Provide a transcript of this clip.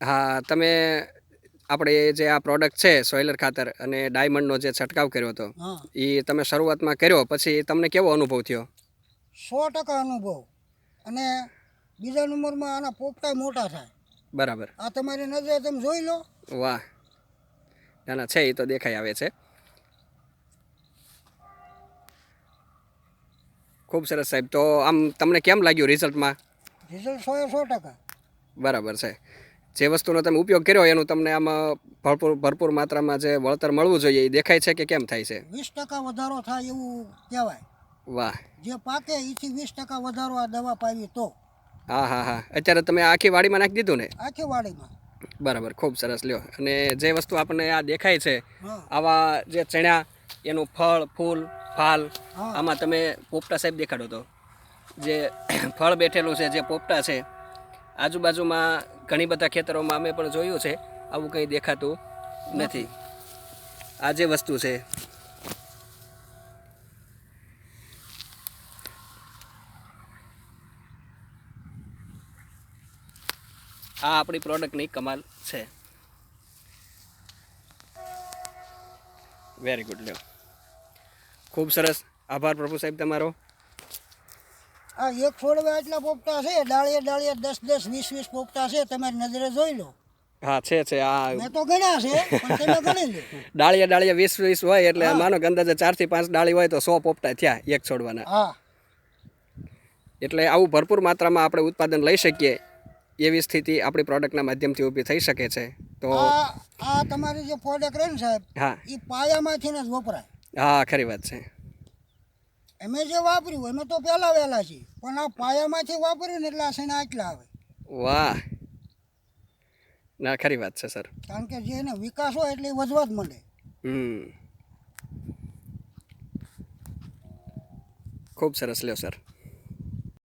હા, તમે આપણે જે આ પ્રોડક્ટ છે સોઇલર ખાતર અને ડાયમંડનો જે છંટકાવ કર્યો હતો હા, એ તમે શરૂઆતમાં કર્યો પછી તમને કેવો અનુભવ થયો? 100% અનુભવ. અને બીજા નંબરમાં આના પોપટા મોટા થાય. બરાબર. આ તમારી નજરે તમે જોઈ લો. વાહ, ના ના છે, એ તો દેખાઈ આવે છે. ખૂબ સરસ સાહેબ. તો આમ તમને કેમ લાગ્યું રિઝલ્ટમાં? રિઝલ્ટ 100% બરાબર છે. જે વસ્તુનો તમે ઉપયોગ કર્યો એનું તમને આમાં ભરપૂર માત્રામાં જે વળતર મળવું જોઈએ એ દેખાય છે કે કેમ થાય છે? 20% વધારો થાય એવું કહેવાય. વાહ. જે પાકે એથી 20% વધારો આ દવા પાવી તો. હા હા હા, અત્યારે તમે આખી વાડીમાં નાખી દીધું ને? આખી વાડીમાં. બરાબર, ખૂબ સરસ. લ્યો, અને જે વસ્તુ આપણને આ દેખાય છે હા, આવા જે ચણા, એનું ફળ, ફૂલ, ફાલ, હા, આમાં તમે પોપટા સાહેબ દેખાડો તો જે ફળ બેઠેલું છે, જે પોપટા છે, આજુબાજુમાં ઘણી બધા ખેતરોમાં અમે પણ જોયું છે આવું કંઈ દેખાતું નથી. આ જે વસ્તુ છે આ આપણી પ્રોડક્ટની કમાલ છે. Very good. લ્યો, ખૂબ સરસ. આભાર પ્રભુ સાહેબ તમારો. આ એક છોડવા એટલા પોપટા છે, ડાળીએ ડાળીએ 10-10, 20-20 પોપટા છે, તમારી નજરે જોઈ લો. હા, છે આ મેં તો ગણ્યા છે, પણ તમે ગણી લો. ડાળીએ ડાળીએ 20-20 હોય એટલે હા, માનો કે અંદાજે 4 થી 5 ડાળી હોય તો 100 પોપટા થયા એક છોડવાના. હા, એટલે આવું ભરપૂર માત્રામાં આપણે ઉત્પાદન લઈ શકીએ એવી સ્થિતિ આપણી પ્રોડક્ટના માધ્યમથી ઊભી થઈ શકે છે. તો આ તમારી જે પ્રોડક્ટ રહે ને સાહેબ, હા એ પાયામાંથી જ વપરાય. હા, ખરી વાત છે. અમે જે વાપર્યું અમે તો પહેલા વહેલા છીએ, પણ આ પાયામાંથી વાપર્યું ને એટલે આ શેના આટલા આવે. વાહ, ના ખરી વાત છે સર. કારણ કે જે એને વિકાસ હોય એટલે એ વધવા જ મળે. ખૂબ સરસ. લ્યો સર.